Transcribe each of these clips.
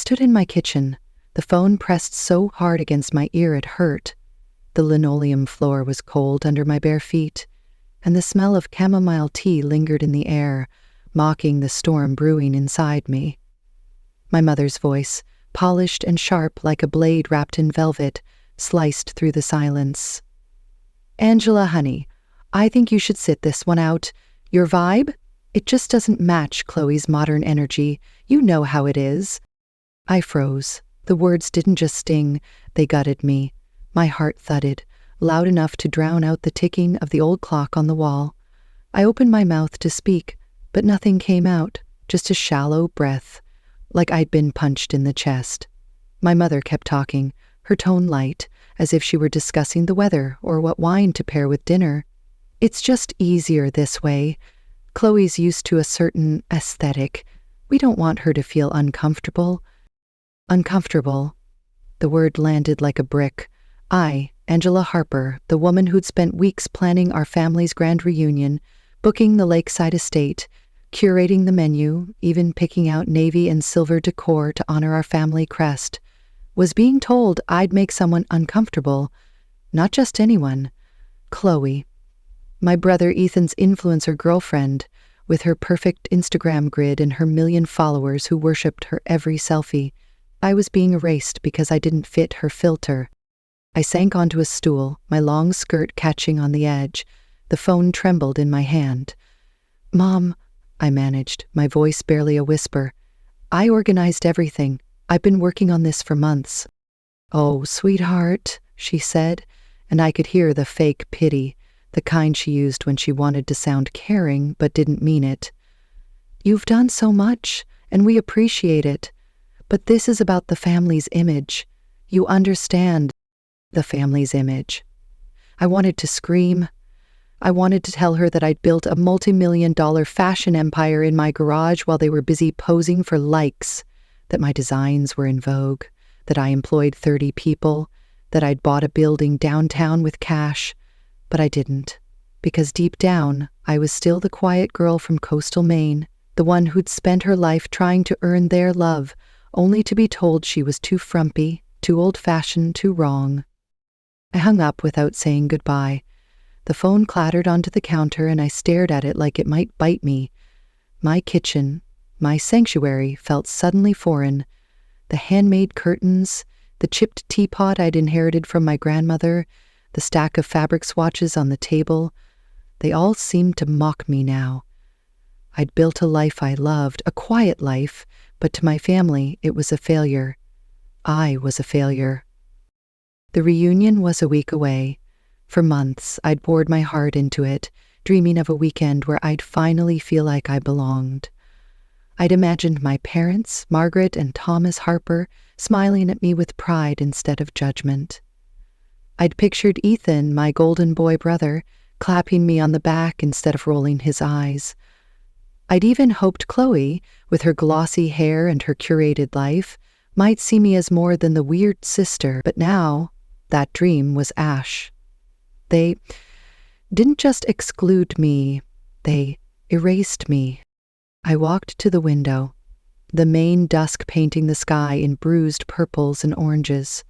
stood in my kitchen, the phone pressed so hard against my ear it hurt. The linoleum floor was cold under my bare feet, and the smell of chamomile tea lingered in the air, mocking the storm brewing inside me. My mother's voice, polished and sharp like a blade wrapped in velvet, sliced through the silence. "Angela, honey, I think you should sit this one out. Your vibe? It just doesn't match Chloe's modern energy. You know how it is." I froze. The words didn't just sting, they gutted me. My heart thudded, loud enough to drown out the ticking of the old clock on the wall. I opened my mouth to speak, but nothing came out, just a shallow breath, like I'd been punched in the chest. My mother kept talking, her tone light, as if she were discussing the weather or what wine to pair with dinner. "It's just easier this way. Chloe's used to a certain aesthetic. We don't want her to feel uncomfortable." Uncomfortable. The word landed like a brick. I, Angela Harper, the woman who'd spent weeks planning our family's grand reunion, booking the lakeside estate, curating the menu, even picking out navy and silver decor to honor our family crest, was being told I'd make someone uncomfortable. Not just anyone. Chloe. My brother Ethan's influencer girlfriend, with her perfect Instagram grid and her 1,000,000 followers who worshipped her every selfie. I was being erased because I didn't fit her filter. I sank onto a stool, my long skirt catching on the edge. The phone trembled in my hand. "Mom," I managed, my voice barely a whisper. "I organized everything. I've been working on this for months." "Oh, sweetheart," she said, and I could hear the fake pity, the kind she used when she wanted to sound caring but didn't mean it. "You've done so much, and we appreciate it. But this is about the family's image. You understand the family's image." I wanted to scream. I wanted to tell her that I'd built a multi-million-dollar fashion empire in my garage while they were busy posing for likes, that my designs were in vogue, that I employed 30 people, that I'd bought a building downtown with cash. But I didn't, because deep down, I was still the quiet girl from coastal Maine, the one who'd spent her life trying to earn their love, only to be told she was too frumpy, too old-fashioned, too wrong. I hung up without saying goodbye. The phone clattered onto the counter and I stared at it like it might bite me. My kitchen, my sanctuary, felt suddenly foreign. The handmade curtains, the chipped teapot I'd inherited from my grandmother, the stack of fabric swatches on the table, they all seemed to mock me now. I'd built a life I loved, a quiet life, but to my family it was a failure. I was a failure. The reunion was a week away. For months, I'd poured my heart into it, dreaming of a weekend where I'd finally feel like I belonged. I'd imagined my parents, Margaret and Thomas Harper, smiling at me with pride instead of judgment. I'd pictured Ethan, my golden boy brother, clapping me on the back instead of rolling his eyes. I'd even hoped Chloe, with her glossy hair and her curated life, might see me as more than the weird sister, but now that dream was ash. They didn't just exclude me, they erased me. I walked to the window, the Maine dusk painting the sky in bruised purples and oranges.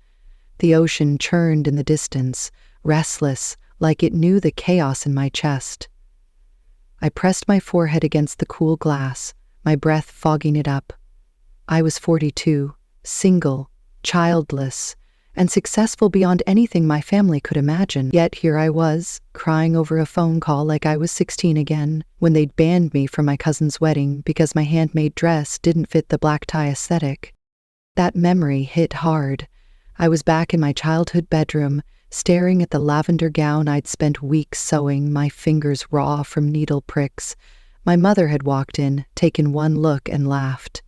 The ocean churned in the distance, restless, like it knew the chaos in my chest. I pressed my forehead against the cool glass, my breath fogging it up. I was 42, single, childless, and successful beyond anything my family could imagine. Yet here I was, crying over a phone call like I was 16 again, when they'd banned me from my cousin's wedding because my handmade dress didn't fit the black tie aesthetic. That memory hit hard. I was back in my childhood bedroom, staring at the lavender gown I'd spent weeks sewing, my fingers raw from needle pricks. My mother had walked in, taken one look, and laughed.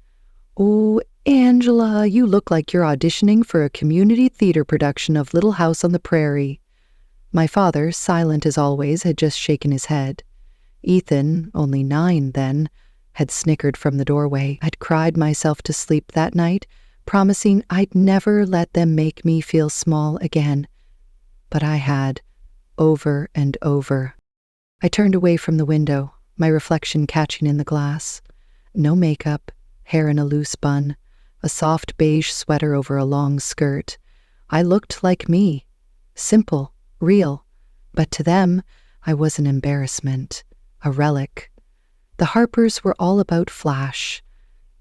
"Oh, Angela, you look like you're auditioning for a community theater production of Little House on the Prairie." My father, silent as always, had just shaken his head. Ethan, only 9 then, had snickered from the doorway. I'd cried myself to sleep that night, promising I'd never let them make me feel small again. But I had, over and over. I turned away from the window, my reflection catching in the glass. No makeup, hair in a loose bun, a soft beige sweater over a long skirt. I looked like me. Simple, real. But to them, I was an embarrassment, a relic. The Harpers were all about flash.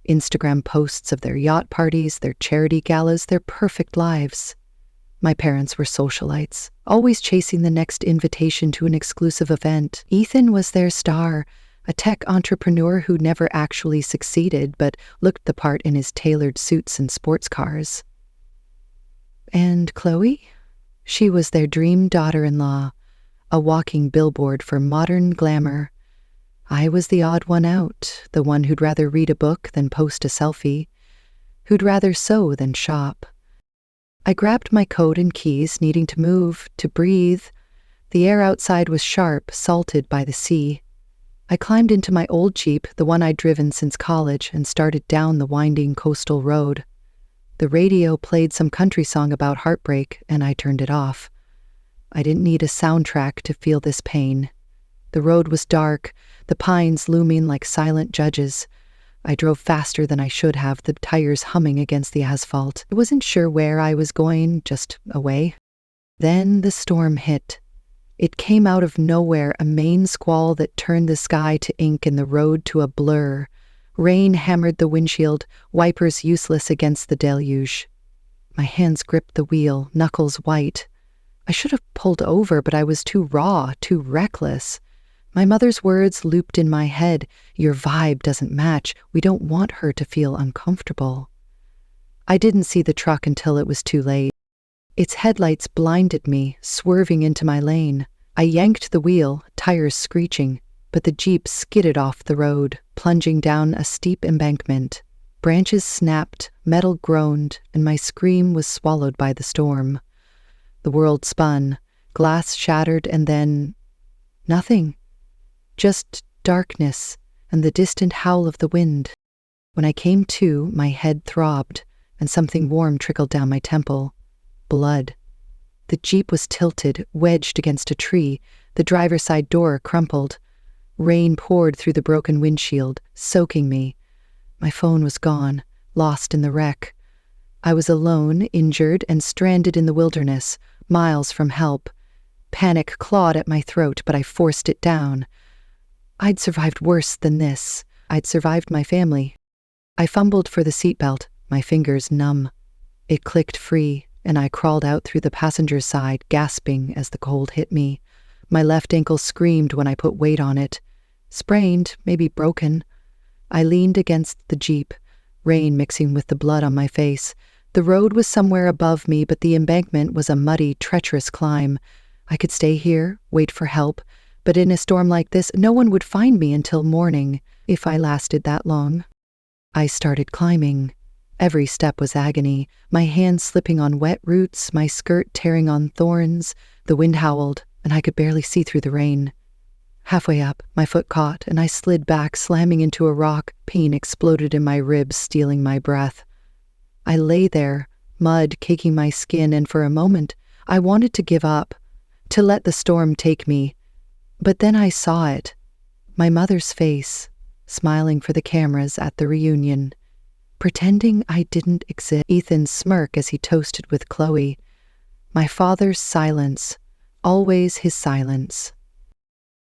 Instagram posts of their yacht parties, their charity galas, their perfect lives. My parents were socialites, always chasing the next invitation to an exclusive event. Ethan was their star, a tech entrepreneur who never actually succeeded but looked the part in his tailored suits and sports cars. And Chloe? She was their dream daughter-in-law, a walking billboard for modern glamour. I was the odd one out, the one who'd rather read a book than post a selfie, who'd rather sew than shop. I grabbed my coat and keys, needing to move, to breathe. The air outside was sharp, salted by the sea. I climbed into my old Jeep, the one I'd driven since college, and started down the winding coastal road. The radio played some country song about heartbreak, and I turned it off. I didn't need a soundtrack to feel this pain. The road was dark, the pines looming like silent judges. I drove faster than I should have, the tires humming against the asphalt. I wasn't sure where I was going, just away. Then the storm hit. It came out of nowhere, a main squall that turned the sky to ink and the road to a blur. Rain hammered the windshield, wipers useless against the deluge. My hands gripped the wheel, knuckles white. I should have pulled over, but I was too raw, too reckless. My mother's words looped in my head. Your vibe doesn't match. We don't want her to feel uncomfortable. I didn't see the truck until it was too late. Its headlights blinded me, swerving into my lane. I yanked the wheel, tires screeching, but the Jeep skidded off the road, plunging down a steep embankment. Branches snapped, metal groaned, and my scream was swallowed by the storm. The world spun, glass shattered, and then nothing. Just darkness and the distant howl of the wind. When I came to, my head throbbed, and something warm trickled down my temple. Blood. The Jeep was tilted, wedged against a tree. The driver's side door crumpled. Rain poured through the broken windshield, soaking me. My phone was gone, lost in the wreck. I was alone, injured, and stranded in the wilderness, miles from help. Panic clawed at my throat, but I forced it down. I'd survived worse than this. I'd survived my family. I fumbled for the seatbelt, my fingers numb. It clicked free, and I crawled out through the passenger's side, gasping as the cold hit me. My left ankle screamed when I put weight on it. Sprained, maybe broken. I leaned against the Jeep, rain mixing with the blood on my face. The road was somewhere above me, but the embankment was a muddy, treacherous climb. I could stay here, wait for help, but in a storm like this, no one would find me until morning, if I lasted that long. I started climbing. Every step was agony, my hands slipping on wet roots, my skirt tearing on thorns. The wind howled, and I could barely see through the rain. Halfway up, my foot caught, and I slid back, slamming into a rock. Pain exploded in my ribs, stealing my breath. I lay there, mud caking my skin, and for a moment, I wanted to give up, to let the storm take me. But then I saw it, my mother's face, smiling for the cameras at the reunion, pretending I didn't exist. Ethan's smirk as he toasted with Chloe. My father's silence, always his silence.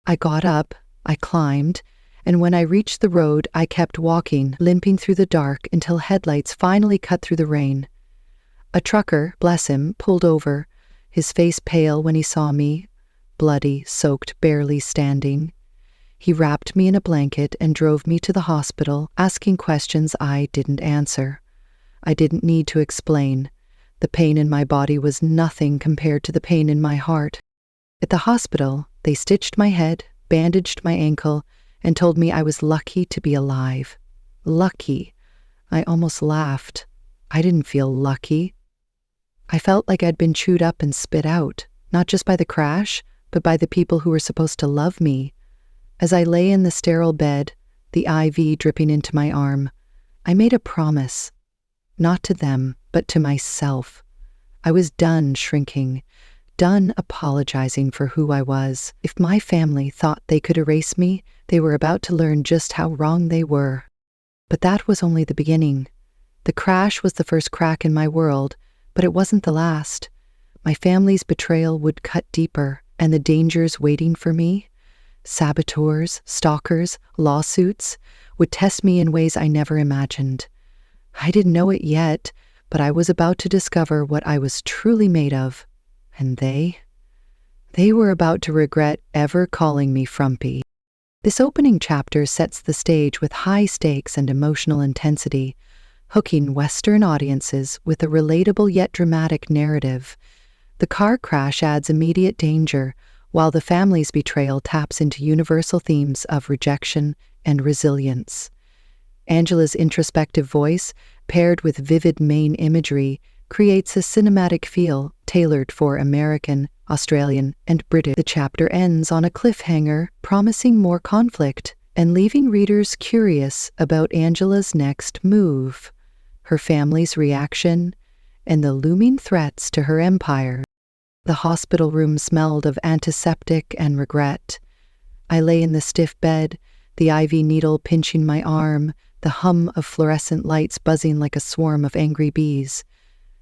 I got up, I climbed, and when I reached the road, I kept walking, limping through the dark until headlights finally cut through the rain. A trucker, bless him, pulled over, his face pale when he saw me, bloody, soaked, barely standing. He wrapped me in a blanket and drove me to the hospital, asking questions I didn't answer. I didn't need to explain. The pain in my body was nothing compared to the pain in my heart. At the hospital, they stitched my head, bandaged my ankle, and told me I was lucky to be alive. Lucky. I almost laughed. I didn't feel lucky. I felt like I'd been chewed up and spit out, not just by the crash, but by the people who were supposed to love me. As I lay in the sterile bed, the IV dripping into my arm, I made a promise. Not to them, but to myself. I was done shrinking, done apologizing for who I was. If my family thought they could erase me, they were about to learn just how wrong they were. But that was only the beginning. The crash was the first crack in my world, but it wasn't the last. My family's betrayal would cut deeper, and the dangers waiting for me, saboteurs, stalkers, lawsuits, would test me in ways I never imagined. I didn't know it yet, but I was about to discover what I was truly made of. And they were about to regret ever calling me frumpy. This opening chapter sets the stage with high stakes and emotional intensity, hooking Western audiences with a relatable yet dramatic narrative. The car crash adds immediate danger, while the family's betrayal taps into universal themes of rejection and resilience. Angela's introspective voice, paired with vivid main imagery, creates a cinematic feel tailored for American, Australian, and British. The chapter ends on a cliffhanger, promising more conflict and leaving readers curious about Angela's next move, her family's reaction, and the looming threats to her empire. The hospital room smelled of antiseptic and regret. I lay in the stiff bed, the IV needle pinching my arm, the hum of fluorescent lights buzzing like a swarm of angry bees.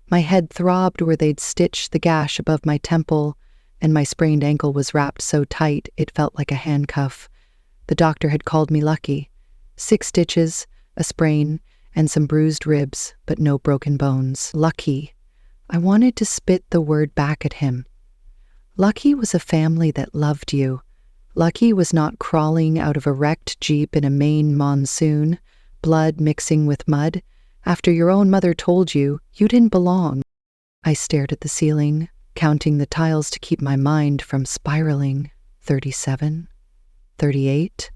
My head throbbed where they'd stitched the gash above my temple, and my sprained ankle was wrapped so tight it felt like a handcuff. The doctor had called me lucky. 6 stitches, a sprain, and some bruised ribs, but no broken bones. Lucky. I wanted to spit the word back at him. Lucky was a family that loved you. Lucky was not crawling out of a wrecked Jeep in a Maine monsoon, blood mixing with mud, after your own mother told you you didn't belong. I stared at the ceiling, counting the tiles to keep my mind from spiraling. 37, 38.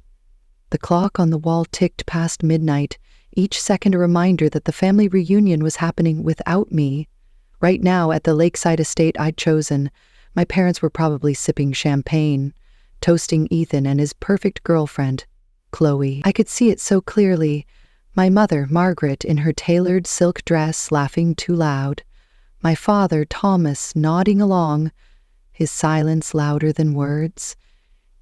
The clock on the wall ticked past midnight, each second a reminder that the family reunion was happening without me. Right now, at the lakeside estate I'd chosen, my parents were probably sipping champagne, toasting Ethan and his perfect girlfriend, Chloe. I could see it so clearly. My mother, Margaret, in her tailored silk dress, laughing too loud. My father, Thomas, nodding along, his silence louder than words.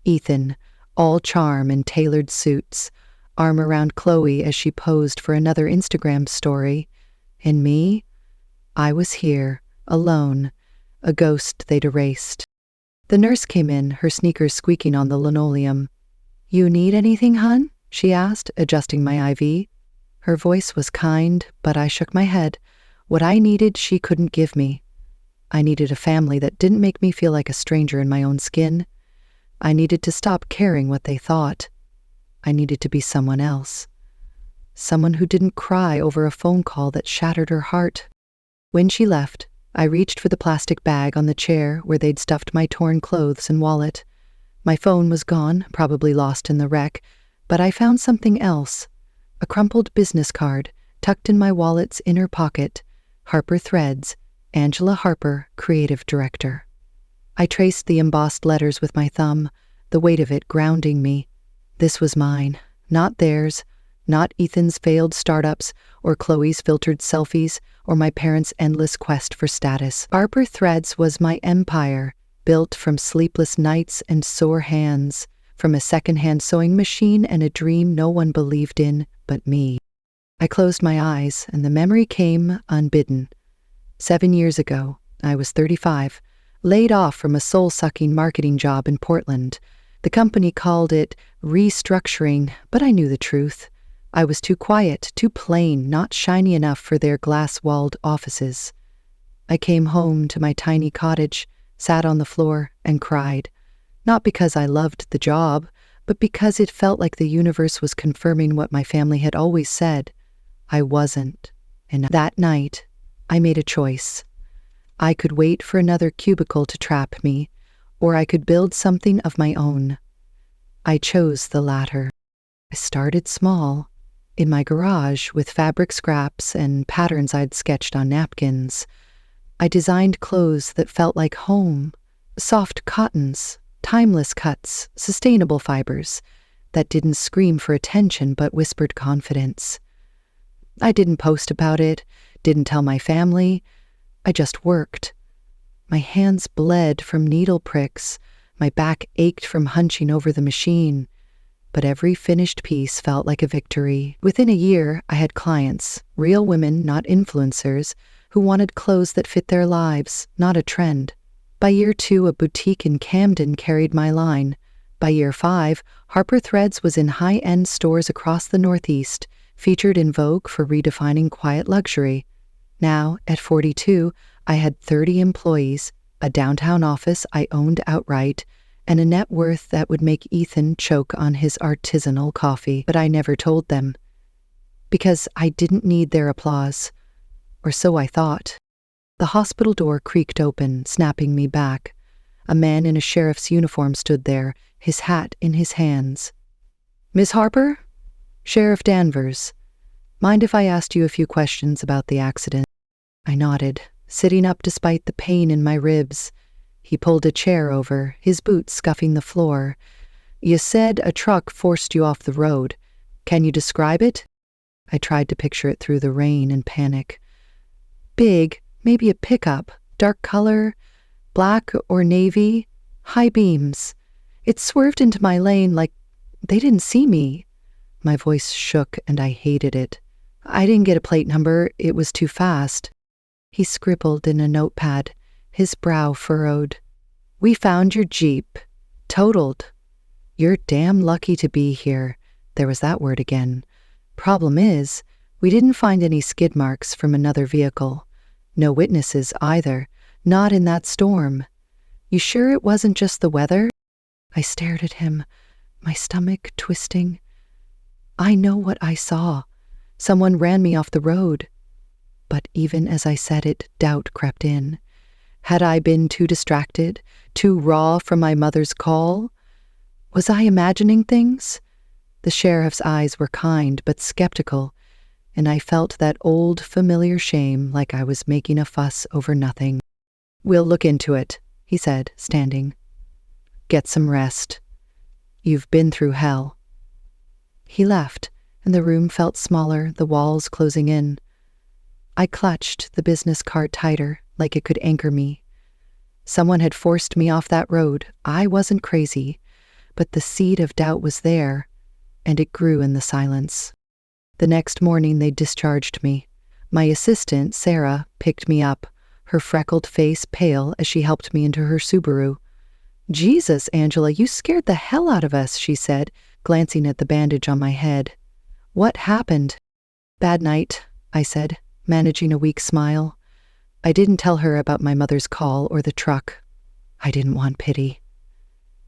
Ethan, all charm in tailored suits, arm around Chloe as she posed for another Instagram story. And me? I was here, alone, a ghost they'd erased. The nurse came in, her sneakers squeaking on the linoleum. "You need anything, hun?" she asked, adjusting my IV. Her voice was kind, but I shook my head. What I needed, she couldn't give me. I needed a family that didn't make me feel like a stranger in my own skin. I needed to stop caring what they thought. I needed to be someone else. Someone who didn't cry over a phone call that shattered her heart. When she left, I reached for the plastic bag on the chair where they'd stuffed my torn clothes and wallet. My phone was gone, probably lost in the wreck, but I found something else. A crumpled business card, tucked in my wallet's inner pocket. Harper Threads, Angela Harper, Creative Director. I traced the embossed letters with my thumb, the weight of it grounding me. This was mine, not theirs, not Ethan's failed startups, or Chloe's filtered selfies, or my parents' endless quest for status. Harper Threads was my empire, built from sleepless nights and sore hands, from a second-hand sewing machine and a dream no one believed in but me. I closed my eyes, and the memory came unbidden. 7 years ago, I was 35, laid off from a soul-sucking marketing job in Portland. The company called it restructuring, but I knew the truth. I was too quiet, too plain, not shiny enough for their glass-walled offices. I came home to my tiny cottage, sat on the floor, and cried. Not because I loved the job, but because it felt like the universe was confirming what my family had always said. I wasn't. And that night, I made a choice. I could wait for another cubicle to trap me, or I could build something of my own. I chose the latter. I started small, in my garage with fabric scraps and patterns I'd sketched on napkins. I designed clothes that felt like home, soft cottons, timeless cuts, sustainable fibers, that didn't scream for attention but whispered confidence. I didn't post about it, didn't tell my family. I just worked. My hands bled from needle pricks. My back ached from hunching over the machine. but every finished piece felt like a victory. Within a year, I had clients, real women, not influencers, who wanted clothes that fit their lives, not a trend. By year 2, a boutique in Camden carried my line. By year 5, Harper Threads was in high-end stores across the Northeast, featured in Vogue for redefining quiet luxury. Now, at 42, I had 30 employees, a downtown office I owned outright, and a net worth that would make Ethan choke on his artisanal coffee. But I never told them, because I didn't need their applause, or so I thought. The hospital door creaked open, snapping me back. A man in a sheriff's uniform stood there, his hat in his hands. "Miss Harper? Sheriff Danvers. Mind if I asked you a few questions about the accident?" I nodded, sitting up despite the pain in my ribs. He pulled a chair over, his boots scuffing the floor. "You said a truck forced you off the road. Can you describe it?" I tried to picture it through the rain and panic. "Big, maybe a pickup, dark color, black or navy, high beams. It swerved into my lane like they didn't see me." My voice shook and I hated it. "I didn't get a plate number, it was too fast." He scribbled in a notepad, his brow furrowed. "We found your Jeep. Totaled. You're damn lucky to be here." There was that word again. "Problem is, we didn't find any skid marks from another vehicle. No witnesses either, not in that storm. You sure it wasn't just the weather?" I stared at him, my stomach twisting. "I know what I saw. Someone ran me off the road." But even as I said it, doubt crept in. Had I been too distracted, too raw from my mother's call? Was I imagining things? The sheriff's eyes were kind but skeptical, and I felt that old, familiar shame, like I was making a fuss over nothing. "We'll look into it," he said, standing. "Get some rest. You've been through hell." He left, and the room felt smaller, the walls closing in. I clutched the business card tighter, like it could anchor me. Someone had forced me off that road. I wasn't crazy, but the seed of doubt was there, and it grew in the silence. The next morning they discharged me. My assistant, Sarah, picked me up, her freckled face pale as she helped me into her Subaru. "Jesus, Angela, you scared the hell out of us," she said, glancing at the bandage on my head. "What happened?" "Bad night," I said, managing a weak smile. I didn't tell her about my mother's call or the truck. I didn't want pity.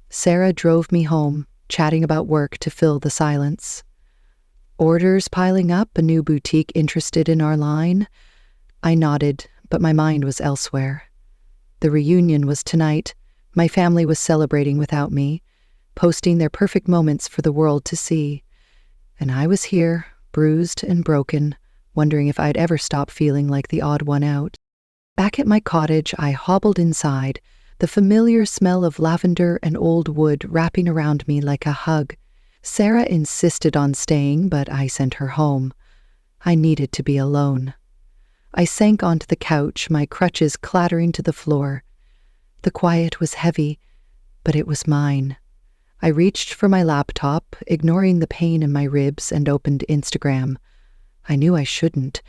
Sarah drove me home, chatting about work to fill the silence. "Orders piling up, a new boutique interested in our line?" I nodded, but my mind was elsewhere. The reunion was tonight. My family was celebrating without me, posting their perfect moments for the world to see. And I was here, bruised and broken, wondering if I'd ever stop feeling like the odd one out. Back at my cottage, I hobbled inside, the familiar smell of lavender and old wood wrapping around me like a hug. Sarah insisted on staying, but I sent her home. I needed to be alone. I sank onto the couch, my crutches clattering to the floor. The quiet was heavy, but it was mine. I reached for my laptop, ignoring the pain in my ribs, and opened Instagram. I knew I shouldn't,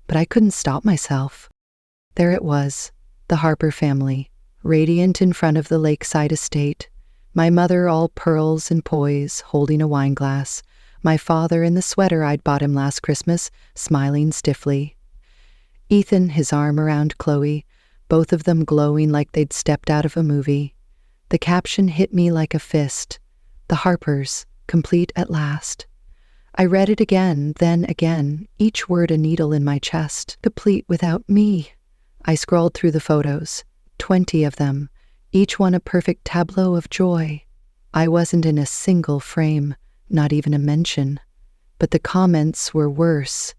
but I couldn't stop myself. There it was, the Harper family, radiant in front of the lakeside estate. My mother all pearls and poise, holding a wine glass. My father in the sweater I'd bought him last Christmas, smiling stiffly. Ethan, his arm around Chloe, both of them glowing like they'd stepped out of a movie. The caption hit me like a fist. The Harpers, complete at last. I read it again, then again, each word a needle in my chest. Complete without me. I scrolled through the photos, 20 of them, each one a perfect tableau of joy. I wasn't in a single frame, not even a mention. But the comments were worse.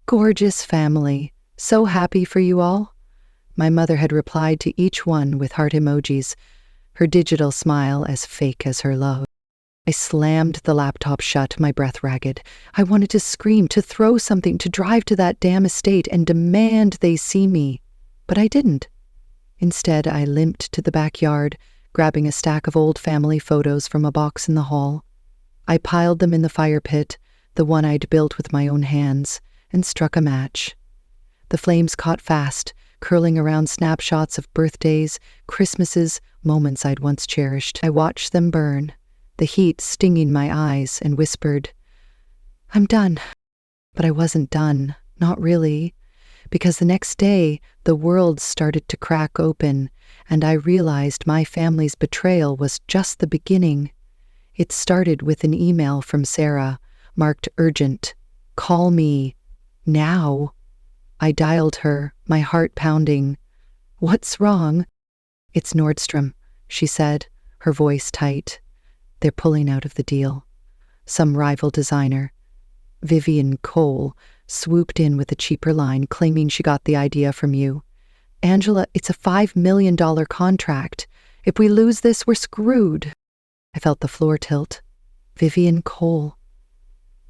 "Gorgeous family. So happy for you all." My mother had replied to each one with heart emojis, her digital smile as fake as her love. I slammed the laptop shut, my breath ragged. I wanted to scream, to throw something, to drive to that damn estate and demand they see me. But I didn't. Instead, I limped to the backyard, grabbing a stack of old family photos from a box in the hall. I piled them in the fire pit, the one I'd built with my own hands, and struck a match. The flames caught fast, curling around snapshots of birthdays, Christmases, moments I'd once cherished. I watched them burn, the heat stinging my eyes, and whispered, "I'm done." But I wasn't done, not really, because the next day the world started to crack open, and I realized my family's betrayal was just the beginning. It started with an email from Sarah, marked urgent. "Call me. Now." I dialed her, my heart pounding. "What's wrong?" "It's Nordstrom," she said, her voice tight. "They're pulling out of the deal. Some rival designer, Vivian Cole, swooped in with a cheaper line, claiming she got the idea from you. Angela, it's a $5 million contract. If we lose this, we're screwed." I felt the floor tilt. Vivian Cole.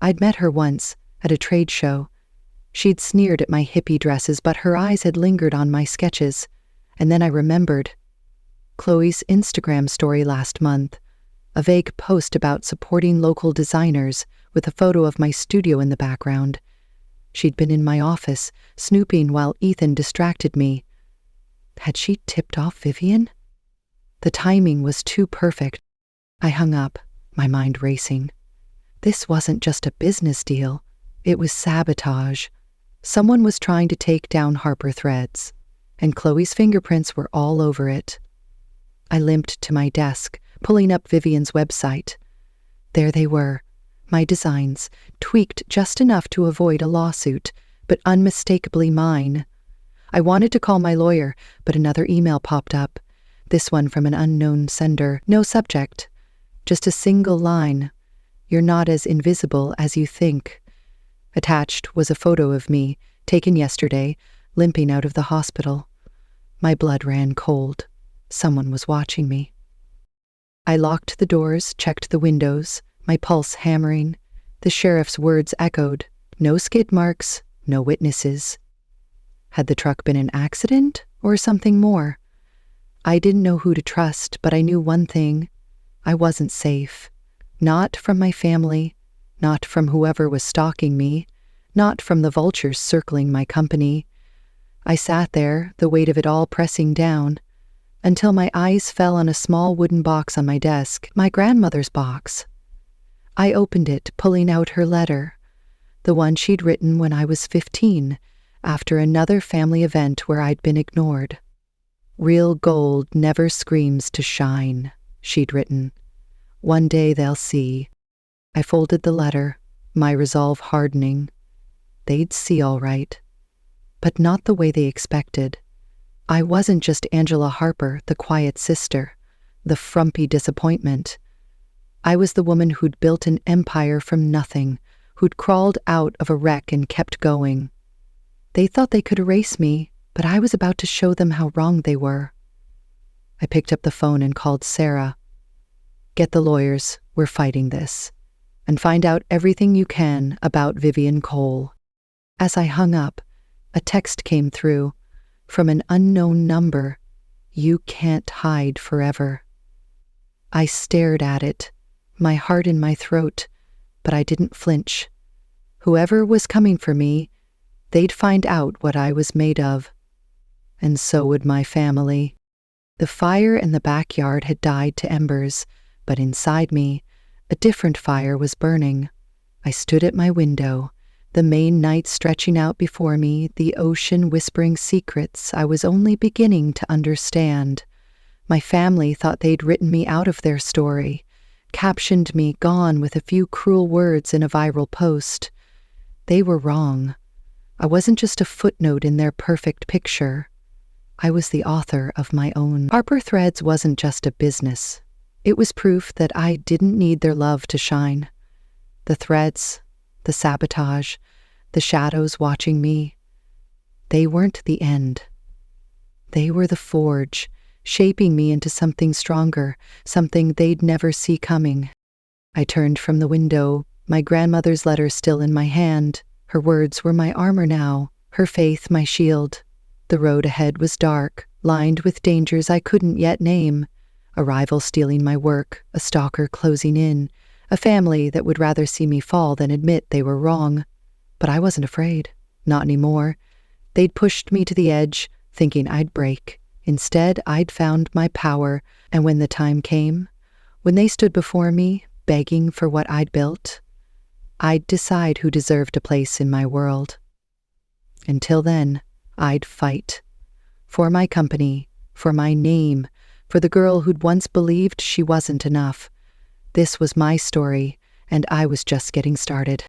I'd met her once, at a trade show. She'd sneered at my hippie dresses, but her eyes had lingered on my sketches. And then I remembered Chloe's Instagram story last month, a vague post about supporting local designers with a photo of my studio in the background. She'd been in my office, snooping while Ethan distracted me. Had she tipped off Vivian? The timing was too perfect. I hung up, my mind racing. This wasn't just a business deal. It was sabotage. Someone was trying to take down Harper Threads, and Chloe's fingerprints were all over it. I limped to my desk, pulling up Vivian's website. There they were, my designs, tweaked just enough to avoid a lawsuit, but unmistakably mine. I wanted to call my lawyer, but another email popped up, this one from an unknown sender. No subject, just a single line. "You're not as invisible as you think." Attached was a photo of me, taken yesterday, limping out of the hospital. My blood ran cold. Someone was watching me. I locked the doors, checked the windows, my pulse hammering. The sheriff's words echoed. No skid marks, no witnesses. Had the truck been an accident or something more? I didn't know who to trust, but I knew one thing. I wasn't safe. Not from my family, not from whoever was stalking me, not from the vultures circling my company. I sat there, the weight of it all pressing down, until my eyes fell on a small wooden box on my desk, my grandmother's box. I opened it, pulling out her letter, the one she'd written when I was 15, after another family event where I'd been ignored. "Real gold never screams to shine," she'd written. "One day they'll see." I folded the letter, my resolve hardening. They'd see all right, but not the way they expected. I wasn't just Angela Harper, the quiet sister, the frumpy disappointment. I was the woman who'd built an empire from nothing, who'd crawled out of a wreck and kept going. They thought they could erase me, but I was about to show them how wrong they were. I picked up the phone and called Sarah. "Get the lawyers, we're fighting this. And find out everything you can about Vivian Cole." As I hung up, a text came through, from an unknown number. "You can't hide forever." I stared at it, my heart in my throat, but I didn't flinch. Whoever was coming for me, they'd find out what I was made of. And so would my family. The fire in the backyard had died to embers, but inside me, a different fire was burning. I stood at my window, the Maine night stretching out before me, the ocean whispering secrets I was only beginning to understand. My family thought they'd written me out of their story, captioned me gone with a few cruel words in a viral post. They were wrong. I wasn't just a footnote in their perfect picture. I was the author of my own. Harper Threads wasn't just a business. It was proof that I didn't need their love to shine. The threads, the sabotage, the shadows watching me, they weren't the end. They were the forge, shaping me into something stronger, something they'd never see coming. I turned from the window, my grandmother's letter still in my hand. Her words were my armor now, her faith my shield. The road ahead was dark, lined with dangers I couldn't yet name. A rival stealing my work, a stalker closing in, A family that would rather see me fall than admit they were wrong. But I wasn't afraid. Not anymore. They'd pushed me to the edge, thinking I'd break. Instead, I'd found my power, and when the time came, when they stood before me, begging for what I'd built, I'd decide who deserved a place in my world. Until then, I'd fight. For my company, for my name, for the girl who'd once believed she wasn't enough. This was my story, and I was just getting started.